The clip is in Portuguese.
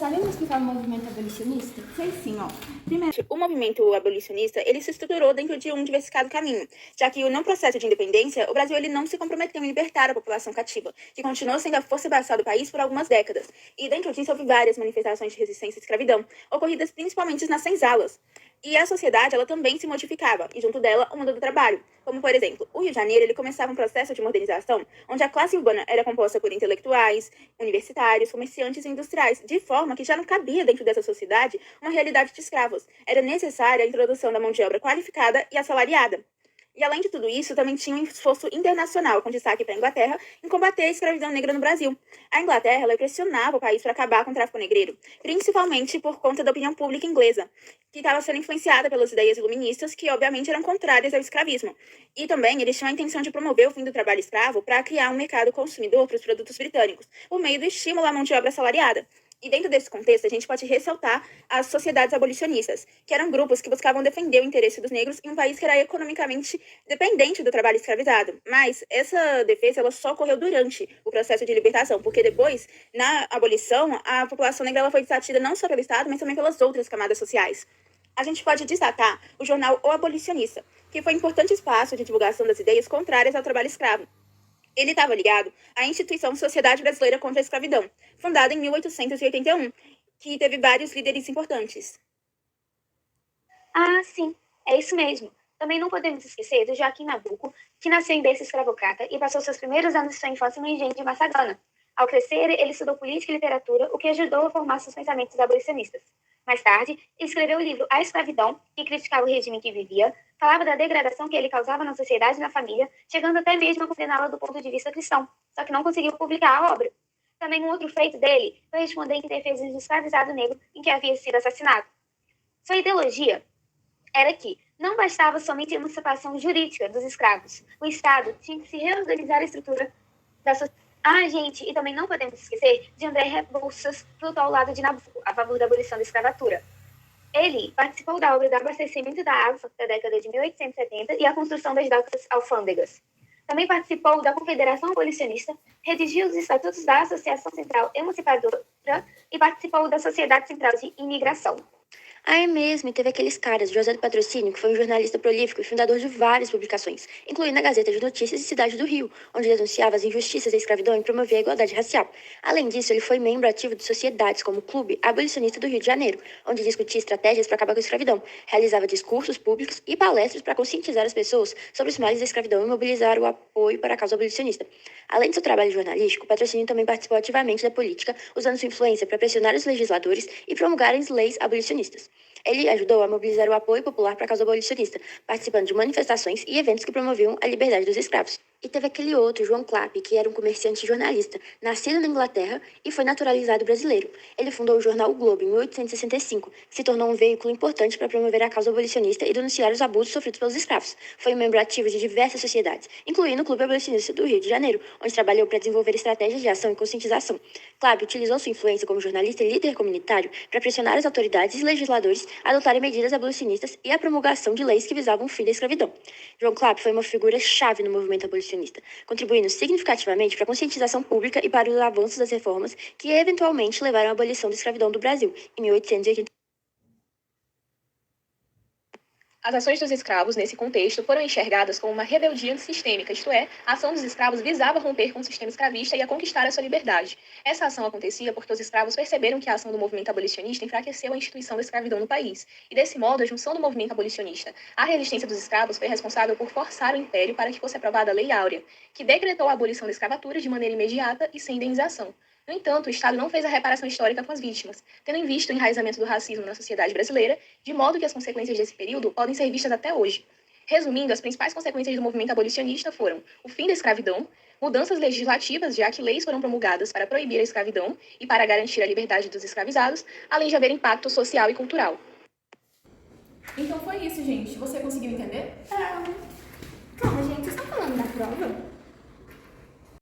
sabe me explicar o movimento abolicionista? Sei sim, ó. Primeiro, o movimento abolicionista, ele se estruturou dentro de um diversificado caminho, já que no processo de independência, o Brasil ele não se comprometeu em libertar a população cativa, que continuou sendo a força braçal do país por algumas décadas. E dentro disso houve várias manifestações de resistência à escravidão, ocorridas principalmente nas senzalas. E a sociedade, ela também se modificava, e junto dela, o mundo do trabalho. Como, por exemplo, o Rio de Janeiro, ele começava um processo de modernização, onde a classe urbana era composta por intelectuais, universitários, comerciantes e industriais, de forma que já não cabia dentro dessa sociedade uma realidade de escravos. Era necessária a introdução da mão de obra qualificada e assalariada. E além de tudo isso, também tinha um esforço internacional, com destaque para a Inglaterra, em combater a escravidão negra no Brasil. A Inglaterra, ela pressionava o país para acabar com o tráfico negreiro, principalmente por conta da opinião pública inglesa, que estava sendo influenciada pelas ideias iluministas, que obviamente eram contrárias ao escravismo. E também eles tinham a intenção de promover o fim do trabalho escravo para criar um mercado consumidor para os produtos britânicos, por meio do estímulo à mão de obra assalariada. E dentro desse contexto, a gente pode ressaltar as sociedades abolicionistas, que eram grupos que buscavam defender o interesse dos negros em um país que era economicamente dependente do trabalho escravizado. Mas essa defesa ela só ocorreu durante o processo de libertação, porque depois, na abolição, a população negra ela foi dessatida não só pelo Estado, mas também pelas outras camadas sociais. A gente pode destacar o jornal O Abolicionista, que foi um importante espaço de divulgação das ideias contrárias ao trabalho escravo. Ele estava ligado à instituição Sociedade Brasileira contra a Escravidão, fundada em 1881, que teve vários líderes importantes. Ah, sim, é isso mesmo. Também não podemos esquecer do Joaquim Nabuco, que nasceu em berço escravocrata e passou seus primeiros anos de sua infância no engenho de Massagana. Ao crescer, ele estudou política e literatura, o que ajudou a formar seus pensamentos abolicionistas. Mais tarde, ele escreveu o livro A Escravidão, que criticava o regime em que vivia, falava da degradação que ele causava na sociedade e na família, chegando até mesmo a condená-la do ponto de vista cristão, só que não conseguiu publicar a obra. Também um outro feito dele foi responder em defesa do escravizado negro em que havia sido assassinado. Sua ideologia era que não bastava somente a emancipação jurídica dos escravos. O Estado tinha que se reorganizar a estrutura da sociedade. Ah, gente, e também não podemos esquecer de André Rebouças, que lutou ao lado de Nabuco, a favor da abolição da escravatura. Ele participou da obra do abastecimento da água da década de 1870 e a construção das docas alfândegas. Também participou da Confederação Abolicionista, redigiu os estatutos da Associação Central Emancipadora e participou da Sociedade Central de Imigração. Ah, é mesmo, e teve aqueles caras, José do Patrocínio, que foi um jornalista prolífico e fundador de várias publicações, incluindo a Gazeta de Notícias e Cidade do Rio, onde denunciava as injustiças da escravidão e promovia a igualdade racial. Além disso, ele foi membro ativo de sociedades como o Clube Abolicionista do Rio de Janeiro, onde discutia estratégias para acabar com a escravidão, realizava discursos públicos e palestras para conscientizar as pessoas sobre os males da escravidão e mobilizar o apoio para a causa abolicionista. Além do seu trabalho jornalístico, o Patrocínio também participou ativamente da política, usando sua influência para pressionar os legisladores e promulgar as leis abolicionistas. Ele ajudou a mobilizar o apoio popular para a causa abolicionista, participando de manifestações e eventos que promoviam a liberdade dos escravos. E teve aquele outro, João Clapp, que era um comerciante e jornalista, nascido na Inglaterra e foi naturalizado brasileiro. Ele fundou o jornal O Globo em 1865, que se tornou um veículo importante para promover a causa abolicionista e denunciar os abusos sofridos pelos escravos. Foi um membro ativo de diversas sociedades, incluindo o Clube Abolicionista do Rio de Janeiro, onde trabalhou para desenvolver estratégias de ação e conscientização. Clapp utilizou sua influência como jornalista e líder comunitário para pressionar as autoridades e legisladores a adotarem medidas abolicionistas e a promulgação de leis que visavam o fim da escravidão. João Clapp foi uma figura-chave no movimento abolicionista, contribuindo significativamente para a conscientização pública e para os avanços das reformas que eventualmente levaram à abolição da escravidão do Brasil, em 1880. As ações dos escravos, nesse contexto, foram enxergadas como uma rebeldia antissistêmica, isto é, a ação dos escravos visava romper com o sistema escravista e a conquistar a sua liberdade. Essa ação acontecia porque os escravos perceberam que a ação do movimento abolicionista enfraqueceu a instituição da escravidão no país, e desse modo a junção do movimento abolicionista à resistência dos escravos foi responsável por forçar o Império para que fosse aprovada a Lei Áurea, que decretou a abolição da escravatura de maneira imediata e sem indenização. No entanto, o Estado não fez a reparação histórica com as vítimas, tendo em vista o enraizamento do racismo na sociedade brasileira, de modo que as consequências desse período podem ser vistas até hoje. Resumindo, as principais consequências do movimento abolicionista foram o fim da escravidão, mudanças legislativas, já que leis foram promulgadas para proibir a escravidão e para garantir a liberdade dos escravizados, além de haver impacto social e cultural. Então foi isso, gente. Você conseguiu entender? Calma, gente, vocês estão falando da prova?